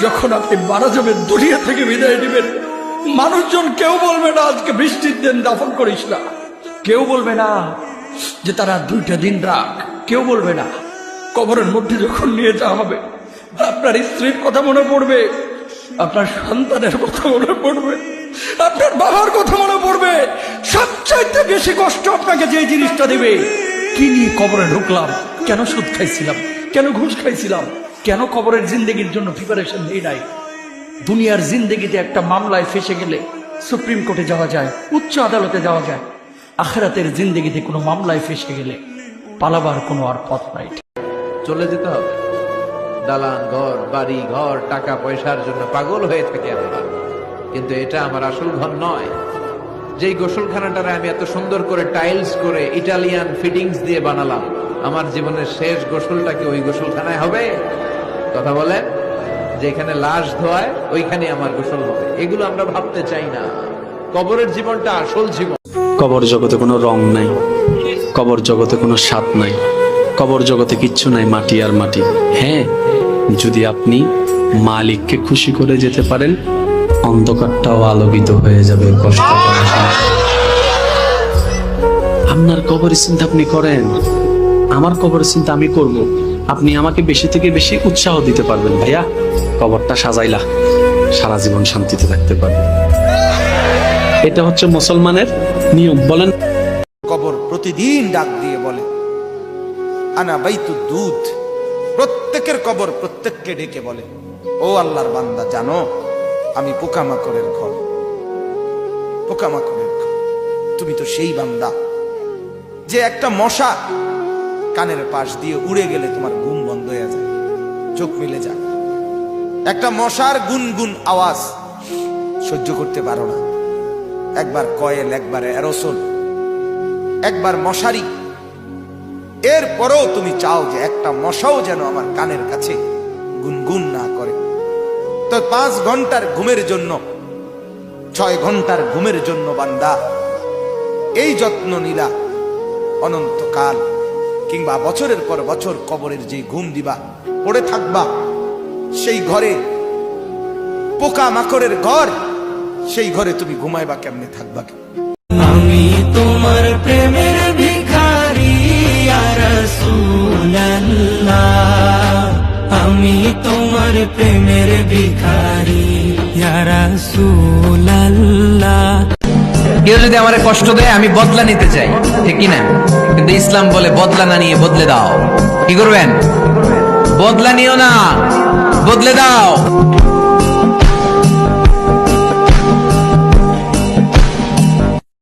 যখন আপনি মারা যাবেন, দুনিয়া থেকে বিদায় নেবেন, মানুষজন কেউ বলবে না আজকে বৃষ্টির দিন দাফন করিস না, কেউ বলবে না যে তারা 2টা দিন রাখ, কেউ বলবে না। কবরের মধ্যে যখন নিয়ে যাওয়া হবে, আপনার স্ত্রীর কথা মনে পড়বে, আপনার সন্তানের কথা মনে পড়বে, আপনার বাবার কথা মনে পড়বে। সবচাইতে বেশি কষ্ট আপনাকে যে জিনিসটা দেবে, কি নিয়ে কবরে ঢুকলাম, কেন সুদ খাইছিলাম, কেন ঘুষ খাইছিলাম, কেন কবরের জিন্দেগির জন্য প্রিপারেশন নেই নাই। দুনিয়ার জিন্দেগিতে একটা মামলায় ফেসে গেলে সুপ্রিম কোর্টে যাওয়া যায়, উচ্চ আদালতে যাওয়া যায়। আখিরাতের জিন্দেগিতে কোনো মামলায় ফেসে গেলে পালাবার কোনো আর পথ নাই। চলে যেতে হবে। দালান ঘর, বাড়ি ঘর, টাকা পয়সার জন্য পাগল হয়ে থাকে আমরা, কিন্তু এটা আমার আসল ঘর নয়। যেই গোসলখানাটারে আমি এত সুন্দর করে টাইলস করে ইটালিয়ান ফিটিংস দিয়ে বানালাম, আমার জীবনের শেষ গোসলটা কি ওই গোসলখানায় হবে? কথা বলেন, যেখানে লাশ ধোয়ায় ওইখানে আমার গোসল হবে। এগুলো আমরা ভাবতে চাই না। কবরের জীবনটা আসল জীবন। কবর জগতে কোনো রং নাই, কবর জগতে কোনো স্বাদ নাই, কবর জগতে কিচ্ছু নাই, মাটি আর মাটি। হ্যাঁ, যদি আপনি মালিককে খুশি করে যেতে পারেন, অন্ধকারটাও আলোকিত হয়ে যাবে। কষ্ট করার সময় আপনার কবরের চিন্তা আপনি করেন, আমার কবরের চিন্তা আমি করব। আপনি আমাকে বেশি থেকে বেশি উৎসাহ দিতে পারবেন, ভাইয়া কবরটা সাজাইলা, সারা জীবন শান্তিতে থাকতে পারবে। এটা হচ্ছে মুসলমানের নিয়ম। বলেন, কবর প্রতিদিন ডাক দিয়ে বলে আনা বাইতুদ দুধ। প্রত্যেকের কবর প্রত্যেককে ডেকে বলে, ও আল্লাহর বান্দা, জানো আমি পোকামাকড়ের ঘর, পোকামাকড়ের ঘর। তুমি তো সেই বান্দা যে একটা মশা কানের পাশ দিয়ে উড়ে গেলে তোমার ঘুম বন্ধ হয়ে যায়, চোখ মিলে যায়। একটা মশার গুনগুন আওয়াজ সহ্য করতে পারো না। একবার কয়েল, একবার অ্যারোসোল, একবার মশারি, এরপরেও তুমি চাও যে একটা মশাও যেন আমার কানের কাছে গুনগুন না করে। তো 5 ঘন্টার ঘুমের জন্য, 6 ঘন্টার ঘুমের জন্য বান্দা এই যত্ন নিলা, অনন্তকাল কিংবা বছরের পর বছর কবরের যে ঘুম দিবা, পড়ে থাকবা সেই ঘরে, পোকা মাকড়ের ঘর, সেই ঘরে তুমি ঘুমাইবা কেমনে, থাকবা কেমনে? আমি তোমার প্রেমের ভিখারি ইয়া রাসূলুল্লাহ, আমি তোমার প্রেমের ভিখারি ইয়া রাসূলুল্লাহ। কেউ যদি আমার কষ্ট দেয়, আমি বদলা নিতে চাই, ঠিক কিনা? কিন্তু ইসলাম বলে বদলা না নিয়ে বদলে দাও। কি করবেন? বদলা নিও না, বদলে দাও।